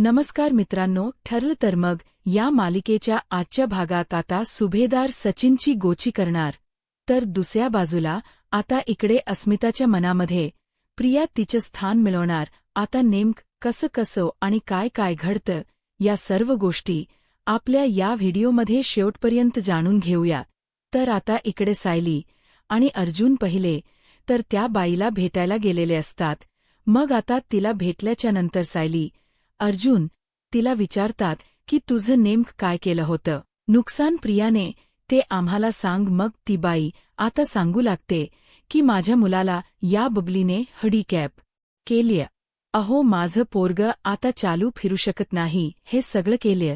नमस्कार मित्रांनो, ठरलं तर मग या मालिकेच्या आजच्या भागात आता सुभेदार सचिनची गोची करणार. तर दुसऱ्या बाजूला आता इकडे अस्मिताच्या मनामध्ये प्रिया तिचं स्थान मिळवणार. आता नेमकं कसं आणि काय काय घडतं या सर्व गोष्टी आपल्या या व्हिडिओमध्ये शेवटपर्यंत जाणून घेऊया. तर आता इकडे सायली आणि अर्जुन पहिले तर त्या बाईला भेटायला गेलेले असतात. मग आता तिला भेटल्याच्या नंतर सायली अर्जुन तिला विचारतात की तुझं नेमकं काय केलं होतं, नुकसान प्रियाने ते आम्हाला सांग. मग ती बाई आता सांगू लागते की माझ्या मुलाला या बबलीने हडीकॅप केलीय. अहो, माझं पोरगं आता चालू फिरू शकत नाही, हे सगळं केलं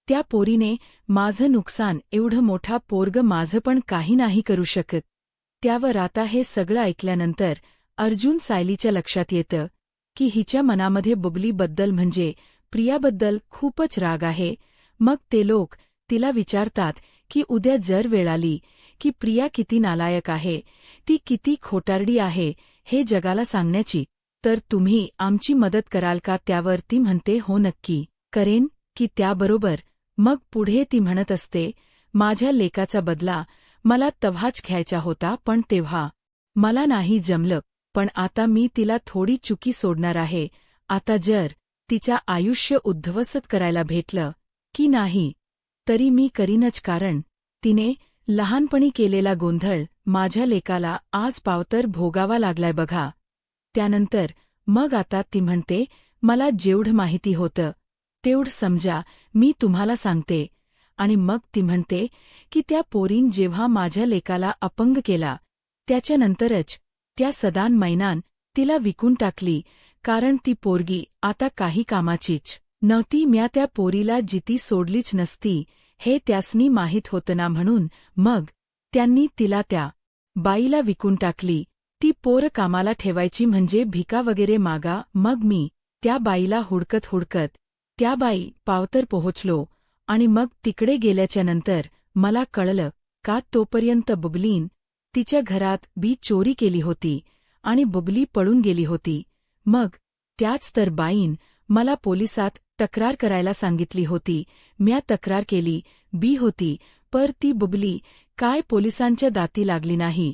त्या पोरीने. माझं नुकसान, एवढं मोठा पोरगं माझं पण काही नाही करू शकत. त्यावर आता हे सगळं ऐकल्यानंतर अर्जुन सायलीच्या लक्षात येतं की हिच्या मनामध्ये बबलीबद्दल म्हणजे प्रियाबद्दल खूपच राग आहे. मग ते लोक तिला विचारतात की उद्या जर वेळ आली की प्रिया किती नालायक आहे, ती किती खोटारडी आहे हे जगाला सांगण्याची, तर तुम्ही आमची मदत कराल का? त्यावर ती म्हणते हो नक्की करेन की. त्याबरोबर मग पुढे ती म्हणत असते, माझ्या लेकाचा बदला मला तव्हाच घ्यायचा होता, पण तेव्हा मला नाही जमलं. पण आता मी तिला थोडी चुकी सोडणार आहे. आता जर तिच्या आयुष्य उद्ध्वस्त करायला भेटलं की नाही तरी मी करीनच, कारण तिने लहानपणी केलेला गोंधळ माझ्या लेकाला आज पावतर भोगावा लागलाय बघा. त्यानंतर मग आता ती म्हणते, मला जेवढं माहिती होतं तेवढं समजा, मी तुम्हाला सांगते. आणि मग ती म्हणते की त्या पोरीन जेव्हा माझ्या लेकाला अपंग केला त्याच्यानंतरच त्या सदान मैनान तिला विकून टाकली, कारण ती पोरगी आता काही कामाचीच नव्हती. म्या त्या पोरीला जिती सोडलीच नसती हे त्यासनी माहीत होतं ना, म्हणून मग त्यांनी तिला त्या बाईला विकून टाकली. ती पोर कामाला ठेवायची म्हणजे भिका वगैरे मागा. मग मी त्या बाईला हुडकत त्या बाई पावतर पोहोचलो आणि मग तिकडे गेल्याच्यानंतर मला कळलं का तोपर्यंत बबलीन तिच्या घरात बी चोरी केली होती आणि बबली पळून गेली होती. मग त्याच तर बाईन मला पोलिसात तक्रार करायला सांगितली होती. म्या तक्रार केली बी होती, पर ती बबली काय पोलिसांच्या दाती लागली नाही.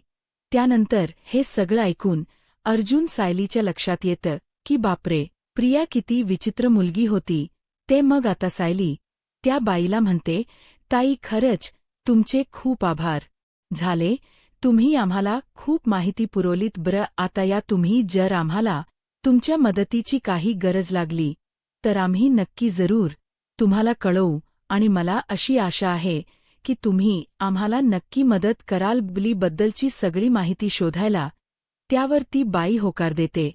त्यानंतर हे सगळं ऐकून अर्जुन सायलीच्या लक्षात येतं की बापरे, प्रिया किती विचित्र मुलगी होती ते. मग आता सायली त्या बाईला म्हणते, ताई खरंच तुमचे खूप आभार झाले, तुम्ही आम्हाला खूप माहिती पुरवलीत. बरं, आता या तुम्ही जर आम्हाला तुमच्या मदतीची काही गरज लागली तर आम्ही नक्की जरूर तुम्हाला कळवू. आणि मला अशी आशा आहे की तुम्ही आम्हाला नक्की मदत कराल बबलीबद्दलची सगळी माहिती शोधायला. त्यावर ती बाई होकार देते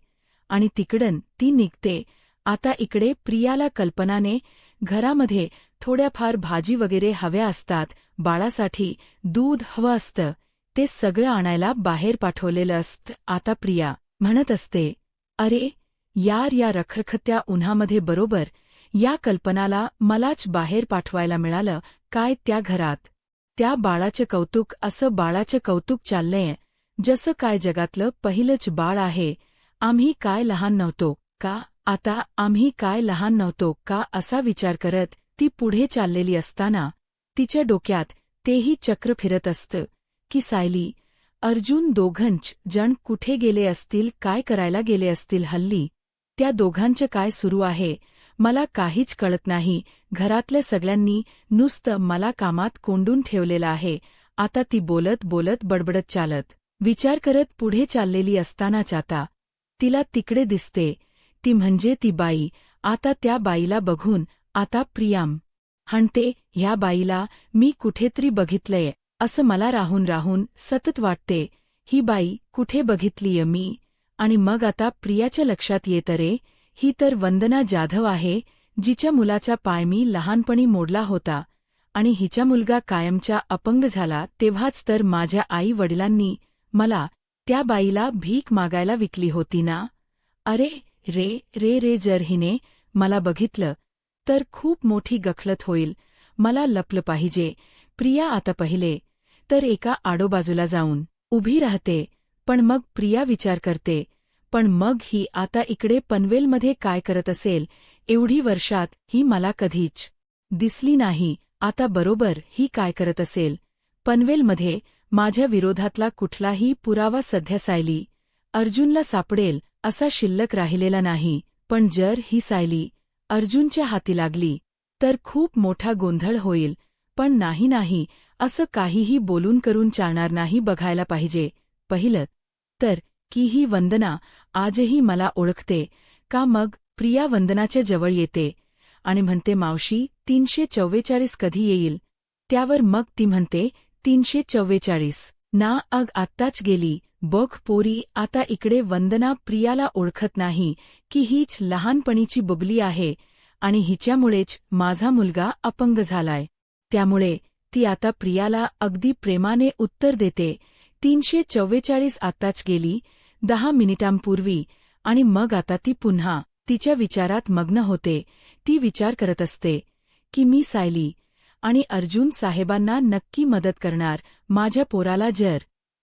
आणि तिकडन ती निघते. आता इकडे प्रियाला कल्पनाने घरामध्ये थोड्याफार भाजी वगैरे हव्या असतात, बाळासाठी दूध हवं असतं, ते सगळं आणायला बाहेर पाठवलेलं असतं. आता प्रिया म्हणत असते, अरे यार, या रखरखत्या उन्हामध्ये बरोबर या कल्पनाला मलाच बाहेर पाठवायला मिळालं काय त्या घरात. त्या बाळाचं कौतुक, असं बाळाचं कौतुक चाललंय जसं काय जगातलं पहिलंच बाळ आहे. आम्ही काय लहान नव्हतो का? आता आम्ही काय लहान नव्हतो का? असा विचार करत ती पुढे चाललेली असताना तिच्या डोक्यात तेही चक्र फिरत असतं की सायली अर्जुन दोघंच जण कुठे गेले असतील, काय करायला गेले असतील. हल्ली त्या दोघांचं काय सुरू आहे मला काहीच कळत नाही. घरातल्या सगळ्यांनी नुसतं मला कामात कोंडून ठेवलेलं आहे. आता ती बोलत बडबडत चालत विचार करत पुढे चाललेली असतानाच आता तिला तिकडे दिसते ती म्हणजे ती बाई. आता त्या बाईला बघून आता प्रियाम म्हणते, ह्या बाईला मी कुठेतरी बघितलंय असं मला राहून सतत वाटते. ही बाई कुठे बघितलीय मी? आणि मग आता प्रियाच्या लक्षात येतं, रे ही तर वंदना जाधव आहे, जिच्या मुलाचा पाय मी लहानपणी मोडला होता आणि हिचा मुलगा कायमचा अपंग झाला तेव्हाच तर माझ्या आई वडिलांनी मला त्या बाईला भीक मागायला विकली होती ना. अरे रे, जर हिने मला बघितलं तर खूप मोठी गफलत होईल, मला लपलं पाहिजे. प्रिया आता पहिले तर एका आडोबाजूला जाऊन उभी राहते, पण मग प्रिया विचार करते, पण मग ही आता इकडे पनवेलमध्ये काय करत असेल एवढी वर्षात ही मला कधीच दिसली नाही. आता बरोबर ही काय करत असेल? पनवेलमध्ये माझ्या विरोधातला कुठलाही पुरावा सध्या सायली अर्जुनला सापडेल असा शिल्लक राहिलेला नाही. पण जर ही सायली अर्जुनच्या हाती लागली तर खूप मोठा गोंधळ होईल. पण नाही, असं काहीही बोलून करून चालणार नाही. बघायला पाहिजे पहिलं तर की ही वंदना आजही मला ओळखते का? मग प्रिया वंदनाच्या जवळ येते आणि म्हणते, मावशी 344 कधी येईल? त्यावर मग ती म्हणते 344 ना, आत्ताच गेली बघ पोरी. आता इकडे वंदना प्रियाला ओळखत नाही की हीच लहानपणीची बुबली आहे आणि हिच्यामुळेच माझा मुलगा अपंग झालाय. त्यामुळे ती आता प्रियाला अगदी प्रेमाने उत्तर देते, 344 आत्ताच गेली 10 मिनिटांपूर्वी. आणि मग आता ती पुन्हा तिच्या विचारात मग्न होते. ती विचार करत असते की मी सायली आणि अर्जुन साहेबांना नक्की मदत करणार. माझ्या पोराला जर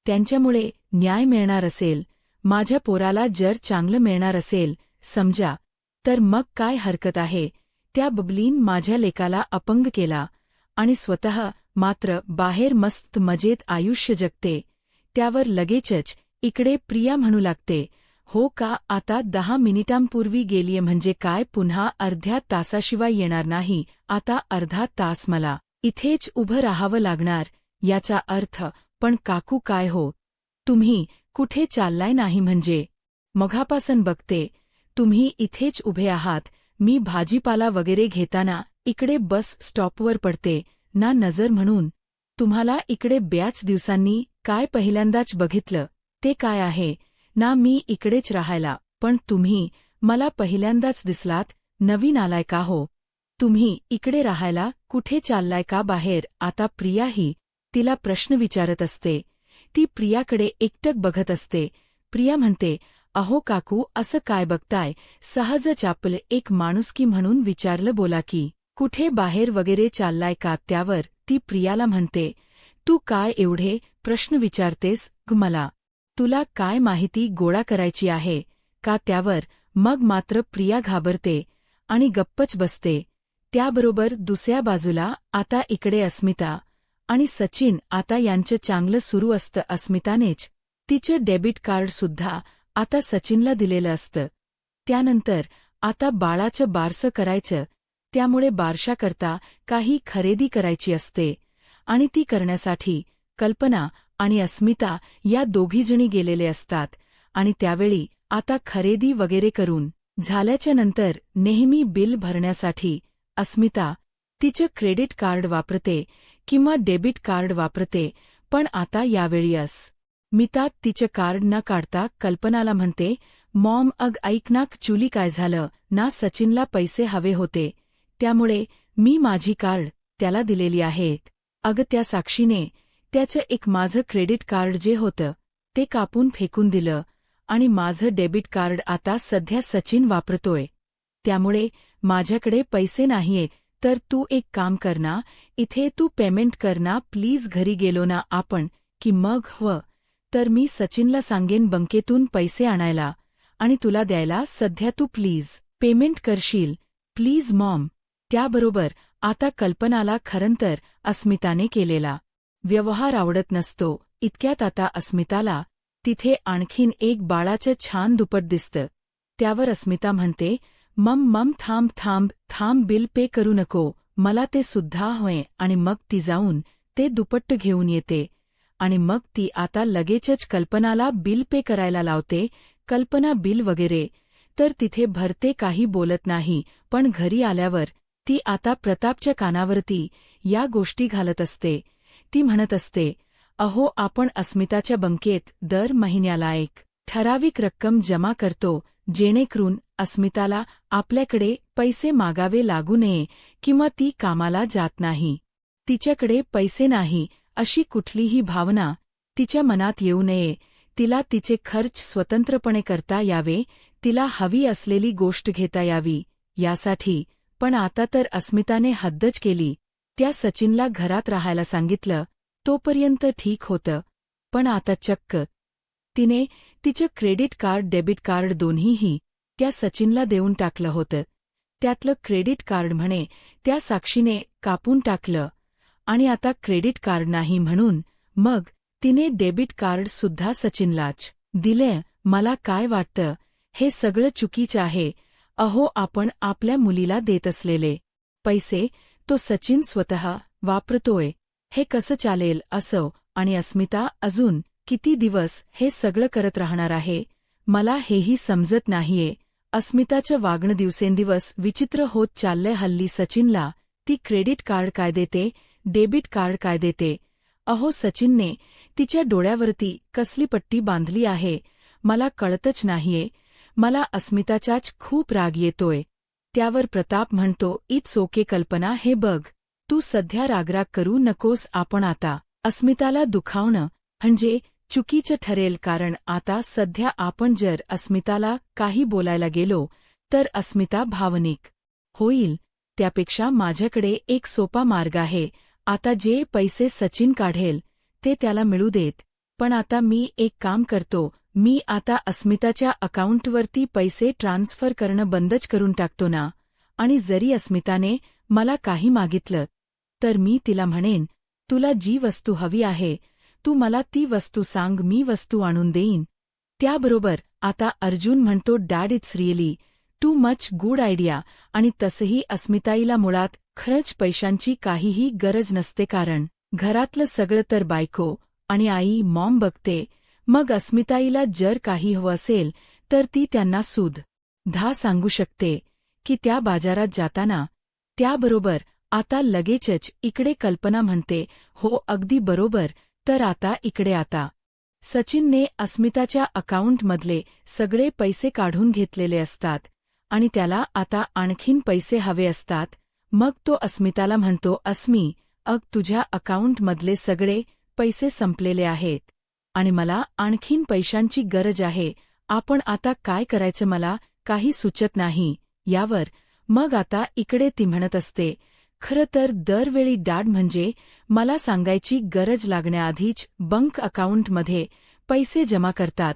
त्यांच्यामुळे न्याय मिळणार असेल, माझ्या पोराला जर चांगलं मिळणार असेल समजा, तर मग काय हरकत आहे? त्या बबलीन माझ्या लेकाला अपंग केला आणि स्वतः मात्र बाहेर मस्त मजेत आयुष्य जगते. त्यावर लगेचच इकडे प्रिया म्हणू लागते, हो का? आता 10 मिनिटांपूर्वी गेलीये म्हणजे काय पुन्हा अर्ध्या तासाशिवाय येणार नाही? आता अर्धा तास मला इथेच उभं राहावं लागणार. याचा अर्थ पण काकू काय हो, तुम्ही कुठे चाललाय नाही म्हणजे? मघापासून बघते तुम्ही इथेच उभे आहात. मी भाजीपाला वगैरे घेताना इकडे बस स्टॉपवर पडते ना नजर म्हणून. तुम्हाला इकडे बऱ्याच दिवसांनी काय पहिल्यांदाच बघितलं ते काय आहे ना, मी इकडेच राहायला. पण तुम्ही मला पहिल्यांदाच दिसलात. नवीन आलाय का हो? तुम्ही इकडे राहायला कुठे चाललाय का बाहेर? आता प्रियाही तिला प्रश्न विचारत असते. ती प्रियाकडे एकटक बघत असते. प्रिया म्हणते, अहो काकू असं काय बघताय? सहजच आपलं एक माणुसकी म्हणून विचारलं बोला की. कुठे बाहेर वगैरे चाललाय का? त्यावर ती प्रियाला म्हणते, तू काय एवढे प्रश्न विचारतेस ग मला? तुला काय माहिती गोळा करायची आहे का? त्यावर मग मात्र प्रिया घाबरते आणि गप्पच बसते. त्याबरोबर दुसऱ्या बाजूला आता इकडे अस्मिता आणि सचिन आता यांचं चांगलं सुरू असतं. अस्मितानेच तिचं डेबिट कार्डसुद्धा आता सचिनला दिलेलं असतं. त्यानंतर आता बाळाचं बारसं करायचं, त्यामुळे बारशाकरता काही खरेदी करायची असते आणि ती करण्यासाठी कल्पना आणि अस्मिता या दोघीजणी गेलेले असतात. आणि त्यावेळी आता खरेदी वगैरे करून झाल्याच्या नंतर नेहमी बिल भरण्यासाठी अस्मिता तिचं क्रेडिट कार्ड वापरते किंवा डेबिट कार्ड वापरते. पण आता यावेळी अस्मिता तिचं कार्ड न काढता कल्पनाला म्हणते, मॉम ऐक ना, ॲक्च्युली काय झालं ना, सचिनला पैसे हवे होते त्यामुळे मी माझी कार्ड त्याला दिलेली आहेत. त्या साक्षीने त्याचं एक माझं क्रेडिट कार्ड जे होतं ते कापून फेकून दिलं आणि माझं डेबिट कार्ड आता सध्या सचिन वापरतोय. त्यामुळे माझ्याकडे पैसे नाहीयेत. तर तू एक काम कर ना, इथे तू पेमेंट कर ना प्लीज. घरी गेलो ना आपण की मग तर मी सचिनला सांगेन बँकेतून पैसे आणायला आणि तुला द्यायला. सध्या तू प्लीज पेमेंट करशील प्लीज मॉम. त्याबरोबर आता कल्पनाला खरंतर अस्मिताने केलेला व्यवहार आवडत नसतो. इतक्यात आता अस्मिताला तिथे आणखीन एक बाळाचं छान दुपट दिसतं. त्यावर अस्मिता म्हणते, मम थांब बिल पे करू नको, मला ते सुद्धा हवंय. आणि मग ती जाऊन ते दुपट्ट घेऊन येते आणि मग ती आता लगेचच कल्पनाला बिल पे करायला लावते. कल्पना बिल वगैरे तर तिथे भरते, काही बोलत नाही. पण घरी आल्यावर ती आता प्रतापच्या कानावरती या गोष्टी घालत असते. ती म्हणत असते, अहो आपण अस्मिताच्या बँकेत दर महिन्याला एक ठराविक रक्कम जमा करतो जेणेकरून अस्मिताला आपल्याकडे पैसे मागावे लागू नये किंवा ती कामाला जात नाही, तिच्याकडे पैसे नाही अशी कुठलीही भावना तिच्या मनात येऊ नये. तिला तिचे खर्च स्वतंत्रपणे करता यावे, तिला हवी असलेली गोष्ट घेता यावी यासाठी. पण आता तर अस्मिताने हद्दच केली. त्या सचिनला घरात राहायला सांगितलं तोपर्यंत ठीक होतं, पण आता चक्क तिने तिचं क्रेडिट कार्ड डेबिट कार्ड दोन्हीही त्या सचिनला देऊन टाकलं होतं. त्यातलं क्रेडिट कार्ड म्हणे त्या साक्षीने कापून टाकलं. आणि आता क्रेडिट कार्ड नाही म्हणून मग तिने डेबिट कार्ड सुद्धा सचिनलाच दिले. मला काय वाटतं, हे सगळं चुकीचं आहे. अहो, आपण आपल्या मुलीला देत असलेले पैसे तो सचिन स्वतः वापरतोय. हे कसं चालेल असं? आणि अस्मिता अजून किती दिवस हे सगळं करत राहणार आहे? मला हेही समजत नाहीये. अस्मिताचं वागणं दिवसेंदिवस विचित्र होत चाललंय. हल्ली सचिनला ती क्रेडिट कार्ड काय देते, डेबिट कार्ड काय देते. अहो, सचिनने तिच्या डोळ्यावरती कसली पट्टी बांधली आहे मला कळतच नाहीये. मला अस्मिताचाच खूप राग येतोय. त्यावर प्रताप म्हणतो, इट्स ओके कल्पना, हे बघ, तू सध्या रागराग करू नकोस. आपण आता अस्मिताला दुखावणं म्हणजे चुकीचं ठरेल. कारण आता सध्या आपण जर अस्मिताला काही बोलायला गेलो तर अस्मिता भावनिक होईल. त्यापेक्षा माझ्याकडे एक सोपा मार्ग आहे. आता जे पैसे सचिन काढेल ते त्याला मिळू देत. पण आता मी एक काम करतो, मी आता अस्मिताच्या अकाउंटवरती पैसे ट्रान्स्फर करणं बंदच करून टाकतो ना. आणि जरी अस्मिताने मला काही मागितलं तर मी तिला म्हणेन, तुला जी वस्तू हवी आहे तू मला ती वस्तू सांग, मी वस्तू आणून देईन. त्याबरोबर आता अर्जुन म्हणतो, dad, it's really too much good idea. आणि तसंही अस्मिताईला मुळात खरंच पैशांची काहीही गरज नसते. कारण घरातलं सगळं तर बायको आणि आई मॉम बघते. मग अस्मिताईला जर काही हवं असेल तर ती त्यांना सुद्धा सांगू शकते की त्या बाजारात जाताना. त्याबरोबर आता लगेचच इकडे कल्पना म्हणते, हो अगदी बरोबर. तर आता इकडे आता सचिनने अस्मिताच्या अकाउंटमधले सगळे पैसे काढून घेतलेले असतात आणि त्याला आता आणखीन पैसे हवे असतात. मग तो अस्मिताला म्हणतो, अस्मी, तुझ्या अकाउंटमधले सगळे पैसे संपलेले आहेत आणि मला आणखीन पैशांची गरज आहे. आपण आता काय करायचं मला काही सुचत नाही. यावर मग आता इकडे ती म्हणत असते, खरं तर दरवेळी डॅड म्हणजे मला सांगायची गरज लागण्याआधीच बँक अकाउंटमध्ये पैसे जमा करतात.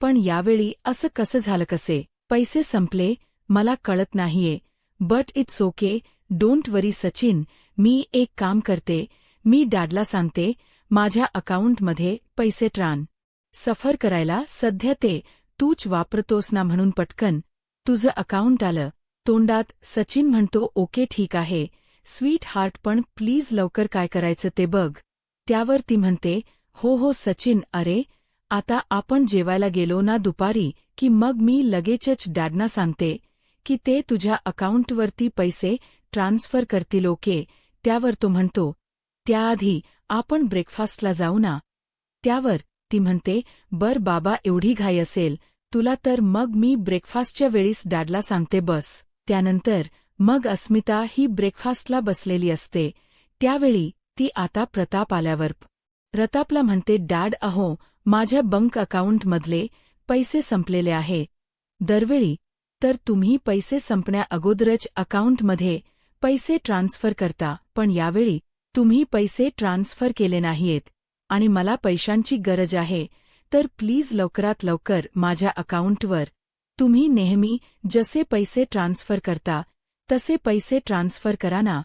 पण यावेळी असं कसं झालं, कसे पैसे संपले मला कळत नाहीये. बट इट्स ओके, डोंट वरी सचिन, मी एक काम करते, मी डॅडला सांगते माझ्या अकाउंटमध्ये पैसे ट्रान्सफर करायला. सध्या ते तूच वापरतोस ना म्हणून पटकन तुझं अकाउंट आलं तोंडात. सचिन म्हणतो, ओके ठीक आहे स्वीट हार्ट, पण प्लीज लवकर काय करायचं ते बघ. त्यावर ती म्हणते, हो हो सचिन, अरे आता आपण जेवायला गेलो ना दुपारी की मग मी लगेचच डॅडना सांगते की ते तुझ्या अकाउंटवरती पैसे ट्रान्स्फर करतील. ओके. त्यावर तो म्हणतो, त्याआधी आपण ब्रेकफास्टला जाऊ ना. त्यावर ती म्हणते, बर बाबा, एवढी घाई असेल तुला तर मग मी ब्रेकफास्टच्या वेळीस डॅडला सांगते बस. त्यानंतर मग अस्मिता ही ब्रेकफास्टला बसलेली असते. त्यावेळी ती आता प्रताप आल्यावर प्रतापला म्हणते, डॅड, अहो माझ्या बँक अकाउंटमधले पैसे संपलेले आहे. दरवेळी तर तुम्ही पैसे संपण्या अगोदरच अकाउंटमध्ये पैसे ट्रान्स्फर करता, पण यावेळी तुम्ही पैसे ट्रान्स्फर केले नाहीयेत आणि मला पैशांची गरज आहे. तर प्लीज लवकरात लवकर माझ्या अकाउंटवर तुम्ही नेहमी जसे पैसे ट्रान्स्फर करता तसे पैसे ट्रान्स्फर करा ना.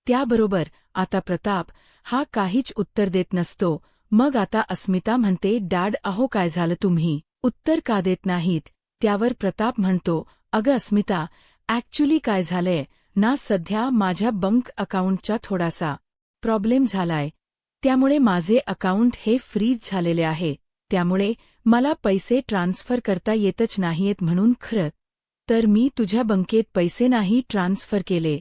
त्याबरोबर आता प्रताप हा काहीच उत्तर देत नसतो. मग आता अस्मिता म्हणते, डॅड, अहो काय झालं, तुम्ही उत्तर का देत नाहीत. त्यावर प्रताप म्हणतो, अगं अस्मिता, ॲक्च्युली काय झालंय ना, सध्या माझ्या बँक अकाउंटचा थोडासा प्रॉब्लेम झालाय. त्यामुळे माझे अकाउंट हे फ्रीज झालेले आहे. त्यामुळे मला पैसे ट्रान्स्फर करता येतच नाहीयेत. म्हणून खरं तर मी तुझ्या बँकेत पैसे नाही ट्रान्स्फर केले.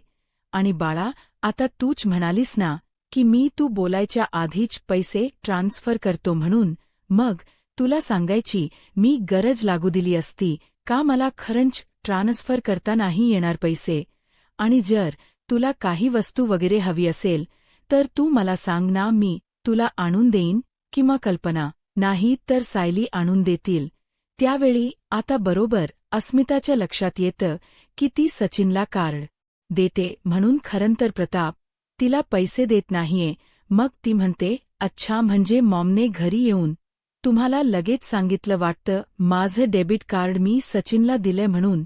आणि बाळा, आता तूच म्हणालीस ना की मी तू बोलायच्या आधीच पैसे ट्रान्स्फर करतो, म्हणून मग तुला सांगायची मी गरज लागू दिली असती का मला खरंच ट्रान्स्फर करता नाही येणार पैसे. आणि जर तुला काही वस्तू वगैरे हवी असेल तर तू मला सांग ना, मी तुला आणून देईन, किंवा कल्पना नाही तर सायली आणून देतील. त्यावेळी आता बरोबर अस्मिताच्या लक्षात येतं की ती सचिनला कार्ड देते म्हणून खरंतर प्रताप तिला पैसे देत नाहीये. मग ती म्हणते, अच्छा, म्हणजे मॉमने घरी येऊन तुम्हाला लगेच सांगितलं वाटतं माझं डेबिट कार्ड मी सचिनला दिलंय म्हणून.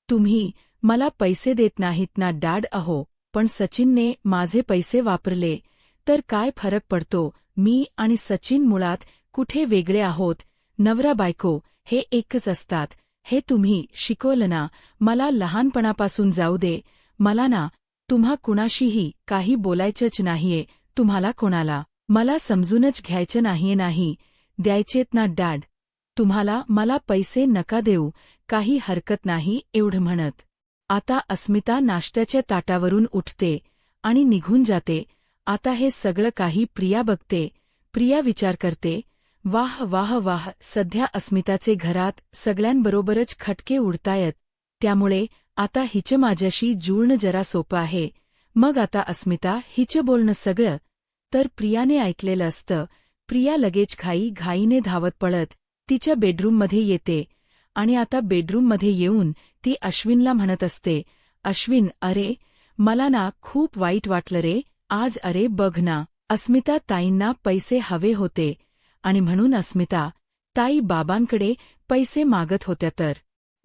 तुम्ही मला पैसे देत नाहीत ना डॅड. अहो पण सचिनने माझे पैसे वापरले तर काय फरक पडतो. मी आणि सचिन मुळात कुठे वेगळे आहोत. नवरा बायको हे एकच असतात. हे तुम्ही शिकवलं ना. मला लहानपणापासून जाऊ दे. मला ना तुम्हा कुणाशीही काही बोलायचंच नाहीये. तुम्हाला कोणाला मला समजूनच घ्यायचं नाहीये. नाही द्यायचेत ना डॅड. तुम्हाला मला पैसे नका देऊ. काही हरकत नाही. एवढं म्हणत आता अस्मिता नाश्त्याच्या ताटावरून उठते आणि निघून जाते. आता हे सगळं काही प्रिया बघते. प्रिया विचार करते, वाह वाह वाह, सध्या अस्मिताचे घरात सगळ्यांबरोबरच खटके उडतायत. त्यामुळे आता हिचं माझ्याशी जुळणं जरा सोपं आहे. मग आता अस्मिता हिचं बोलणं सगळं तर प्रियाने ऐकलेलं असतं. प्रिया लगेच घाईने धावत पळत तिच्या बेडरूममध्ये येते आणि आता बेडरूममध्ये येऊन ती अश्विनला म्हणत असते, अश्विन अरे मला ना खूप वाईट वाटलं रे आज. अरे बघ ना अस्मिता ताईंना पैसे हवे होते आणि म्हणून अस्मिता ताई बाबांकडे पैसे मागत होत्या तर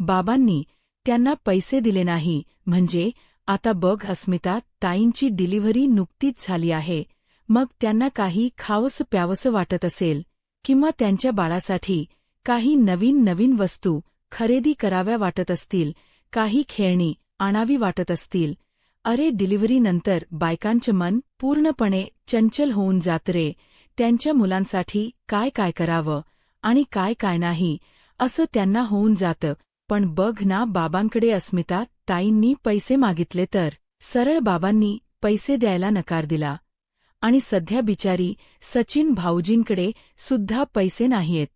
बाबांनी त्यांना पैसे दिले नाही. म्हणजे आता बघ अस्मिता ताईंची डिलिव्हरी नुकतीच झाली आहे. मग त्यांना काही खावंसं प्यावंसं वाटत असेल किंवा त्यांच्या बाळासाठी काही नवीन नवीन वस्तू खरेदी कराव्या वाटत असतील. काही खेळणी आणावी वाटत असतील. अरे डिलिव्हरीनंतर बायकांचं मन पूर्णपणे चंचल होऊन जात रे. त्यांच्या मुलांसाठी काय काय करावं आणि काय काय नाही असं त्यांना होऊन जातं. पण बघ ना बाबांकडे अस्मिता ताईंनी पैसे मागितले तर सरळ बाबांनी पैसे द्यायला नकार दिला. आणि सध्या बिचारी सचिन भाऊजींकडे सुद्धा पैसे नाहीयेत.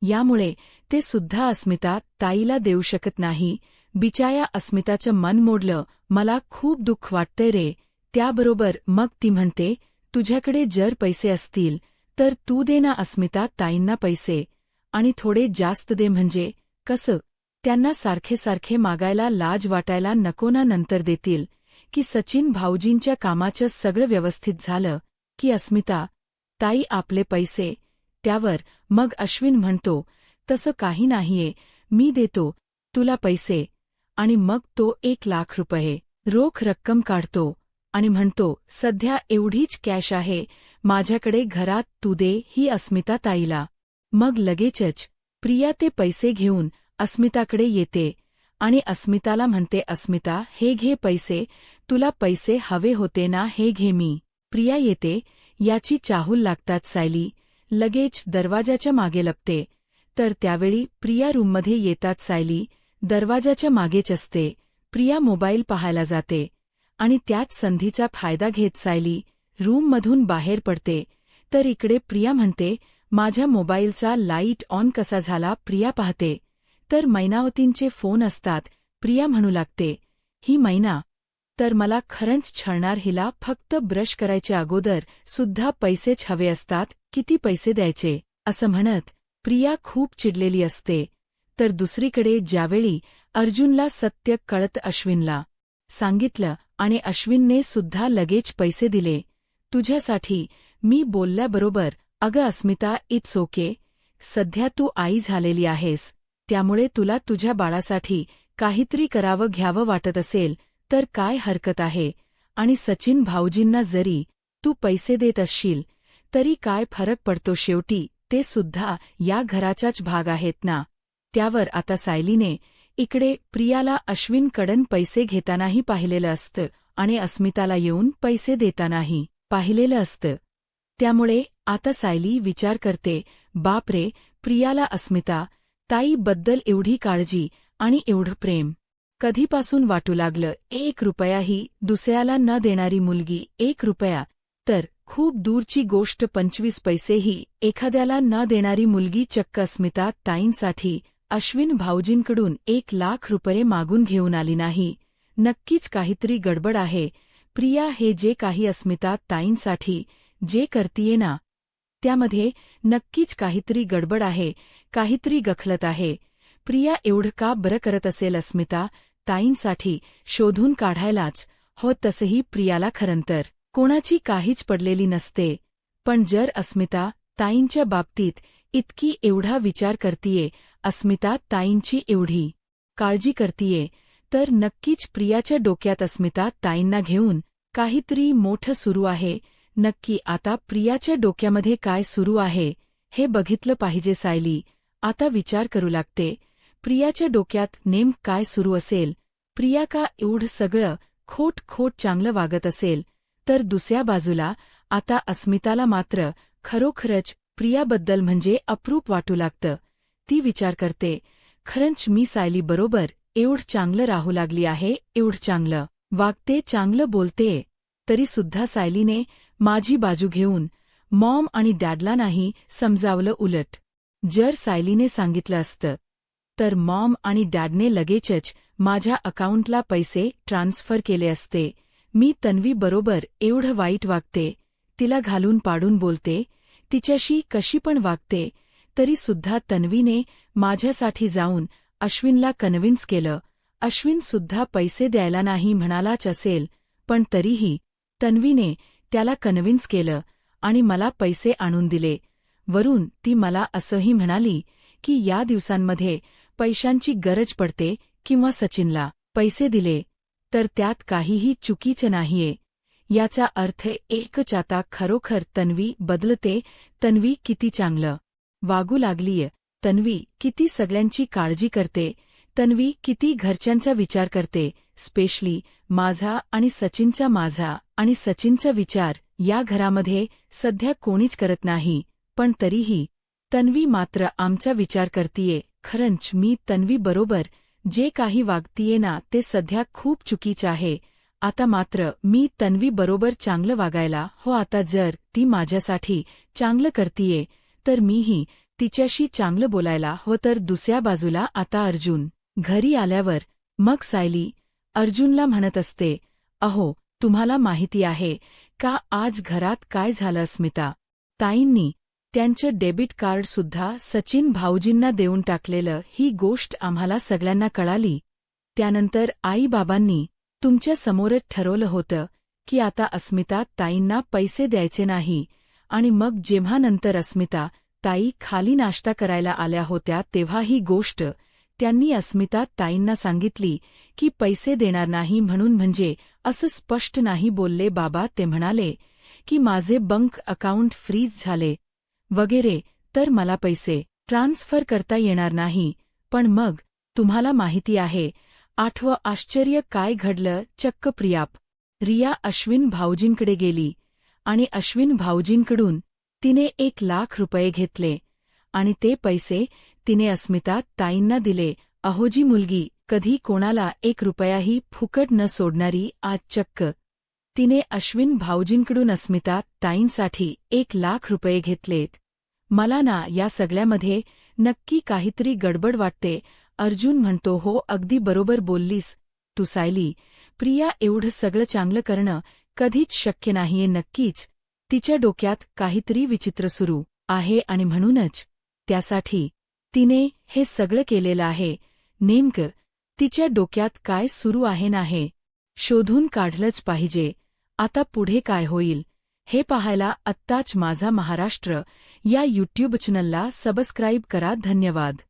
यामुळे ते सुद्धा अस्मिता ताईला देऊ शकत नाही. बिचाया अस्मिताचं मन मोडलं. मला खूप दुःख वाटतंय रे. त्याबरोबर मग ती म्हणते, तुझ्याकडे जर पैसे असतील तर तू दे ना अस्मिता ताईंना पैसे. आणि थोडे जास्त दे. म्हणजे कसं त्यांना सारखे सारखे मागायला लाज वाटायला नको ना. नंतर देतील की सचिन भाऊजींच्या कामाचं सगळं व्यवस्थित झालं की अस्मिता ताई आपले पैसे. त्यावर मग अश्विन म्हणतो, तसं काही नाहीये. मी देतो तुला पैसे. आणि मग तो 1,00,000 रुपये रोख रक्कम काढतो आणि म्हणतो, सध्या एवढीच कॅश आहे माझ्याकडे घरात, तू दे ही अस्मिता ताईला. मग लगेचच प्रिया ते पैसे घेऊन अस्मिताकडे येते आणि अस्मिताला म्हणते, अस्मिता हे घे पैसे. तुला पैसे हवे होते ना, हे घे. मी प्रिया येते याची चाहूल लागतात सायली लगेच दरवाजाच्या मागे लपते. तर त्यावेळी प्रिया रूममध्ये येतात सायली दरवाजाच्या मागेच असते. प्रिया मोबाईल पाहायला जाते आणि त्याच संधीचा फायदा घेत सायली रूममधून बाहेर पडते. तर इकडे प्रिया म्हणते, माझ्या मोबाईलचा लाईट ऑन कसा झाला. प्रिया पाहते तर मैनावतींचे फोन असतात. प्रिया म्हणू लागते, ही मैना तर मला खरंच छळणार. हिला फक्त ब्रश करायच्या अगोदर सुद्धा पैसेच हवे असतात. किती पैसे द्यायचे असं म्हणत प्रिया खूप चिडलेली असते. तर दुसरीकडे ज्यावेळी अर्जुनला सत्य कळत अश्विनला सांगितलं आणि अश्विनने सुद्धा लगेच पैसे दिले. तुझ्यासाठी मी बोलल्याबरोबर. अगं अस्मिता इट्स ओके. सध्या तू आई झालेली आहेस. त्यामुळे तुला तुझ्या बाळासाठी काहीतरी करावं घ्यावं वाटत असेल तर काय हरकत आहे. आणि सचिन भाऊजींना जरी तू पैसे देत असशील तरी काय फरक पडतो. शेवटी ते सुद्धा या घराचाच भाग आहेत ना. त्यावर आता सायलीने इकडे प्रियाला अश्विनकडून पैसे घेतानाही पाहिलेलं असतं आणि अस्मिताला येऊन पैसे देतानाही पाहिलेलं असतं. त्यामुळे आता सायली विचार करते, बापरे, प्रियाला अस्मिता ताईबद्दल एवढी काळजी आणि एवढं प्रेम कधीपासून वाटू लागलं. 1 रुपयाही दुसऱ्याला न देणारी मुलगी. 1 रुपया तर खूप दूरची गोष्ट. 25 पैसेही एखाद्याला न देणारी मुलगी. चक्क अस्मिता ताईंसाठी अश्विन भाऊजींकडून 1,00,000 रुपये मागून घेऊन आली नाही. नक्कीच काहीतरी गडबड आहे. प्रिया हे जे काही अस्मिता ताईंसाठी जे करतीये ना त्यामध्ये नक्कीच काहीतरी गडबड आहे. काहीतरी गखलत आहे. प्रिया एवढं का बरं करत असेल अस्मिता ताईंसाठी शोधून काढायलाच. हो तसंही प्रियाला खरंतर कोणाची काहीच पडलेली नसते. पण जर अस्मिता ताईंच्या बाबतीत इतकी एवढा विचार करतीये, अस्मिता ताईंची एवढी काळजी करतीये, तर नक्कीच प्रियाच्या डोक्यात अस्मिता ताईंना घेऊन काहीतरी मोठं सुरू आहे. नक्की आता प्रियाच्या डोक्यामध्ये काय सुरू आहे हे बघितलं पाहिजे. सायली आता विचार करू लागते, प्रियाच्या डोक्यात नेमकं काय सुरू असेल. प्रिया का एवढं सगळं खोट चांगलं वागत असेल, तर दुसऱ्या बाजूला आता अस्मिताला मात्र खरोखरच प्रियाबद्दल म्हणजे अप्रूप वाटू लागतं. ती विचार करते, खरंच मी सायली बरोबर एवढं चांगलं राहू लागली आहे, एवढं चांगलं वागते, चांगलं बोलते, तरीसुद्धा सायलीने माझी बाजू घेऊन मॉम आणि डॅडला नाही समजावलं. उलट जर सायलीने सांगितलं असतं तर मॉम आणि डॅडने लगेचच माझ्या अकाउंटला पैसे ट्रान्स्फर केले असते. मी तन्वी बरोबर एवढं वाईट वागते, तिला घालून पाडून बोलते, तिच्याशी कशी पण वागते, तरीसुद्धा तन्वीने माझ्यासाठी जाऊन अश्विनला कन्व्हिन्स केलं. अश्विनसुद्धा पैसे द्यायला नाही म्हणालाच असेल, पण तरीही तन्वीने त्याला कन्व्हिन्स केलं आणि मला पैसे आणून दिले. वरून ती मला असंही म्हणाली की या दिवसांमध्ये पैशांची गरज पडते किंवा सचिनला पैसे दिले तर त्यात काहीही चुकीचं नाहीये. याचा अर्थ एकच, आता खरोखर तन्वी बदलते. तन्वी किती चांगलं वागू लागलीय, तन्वी किती सगळ्यांची काळजी करते, तन्वी किती घरच्यांचा विचार करते, स्पेशली माझा आणि सचिनचा. माझा आणि सचिनचा विचार या घरामध्ये सध्या कोणीच करत नाही, पण तरीही तन्वी मात्र आमचा विचार करतीये. खरंच मी तन्वी बरोबर जे काही वागतीये ना ते सध्या खूप चुकीचं आहे. आता मात्र मी तन्वी बरोबर चांगलं वागायला आता जर ती माझ्यासाठी चांगलं करतीये तर मीही तिच्याशी चांगलं बोलायला तर दुसऱ्या बाजूला आता अर्जुन घरी आल्यावर मग सायली अर्जुनला म्हणत असते, अहो तुम्हाला माहिती आहे का आज घरात काय झालं. अस्मिता ताईंनी त्यांचं डेबिट कार्डसुद्धा सचिन भाऊजींना देऊन टाकलेलं. ही गोष्ट आम्हाला सगळ्यांना कळाली. त्यानंतर आईबाबांनी तुमच्या समोरच ठरवलं होतं की आता अस्मिता ताईंना पैसे द्यायचे नाही. आणि मग जेव्हा नंतर अस्मिता ताई खाली नाश्ता करायला आल्या होत्या तेव्हा ही गोष्ट त्यांनी अस्मिता ताईंना सांगितली की पैसे देणार नाही म्हणून. म्हणजे असं स्पष्ट नाही बोलले बाबा, ते म्हणाले की माझे बँक अकाउंट फ्रीज झाले वगैरे, तर मला पैसे ट्रान्स्फर करता येणार नाही. पण मग तुम्हाला माहिती आहे आठवं आश्चर्य काय घडलं. चक्क रिया अश्विन भाऊजींकडे गेली आणि अश्विन भाऊजींकडून तिने 1,00,000 रुपये घेतले आणि ते पैसे तिने अस्मिता ताईंना दिले. अहोजी मुलगी कधी कोणाला 1 रुपयाही फुकट न सोडणारी, आज चक्क तिने अश्विन भाऊजींकडून अस्मिता ताईंसाठी 1,00,000 रुपये घेतलेत. मला ना या सगळ्यामध्ये नक्की काहीतरी गडबड वाटते. अर्जुन म्हणतो, हो अगदी बरोबर बोललीस तू सायली, प्रिया एवढं सगळं चांगलं करणं कधीच शक्य नाहीये. नक्कीच तिच्या डोक्यात काहीतरी विचित्र सुरू आहे आणि म्हणूनच त्यासाठी तिने हे सगळं केलेलं आहे. नेमकं तिच्या डोक्यात काय सुरू आहे ना हे शोधून काढलंच पाहिजे. आता पुढे काय होईल हे पाहायला आत्ताच माझा महाराष्ट्र या यूट्यूब चॅनलला सबस्क्राईब करा. धन्यवाद.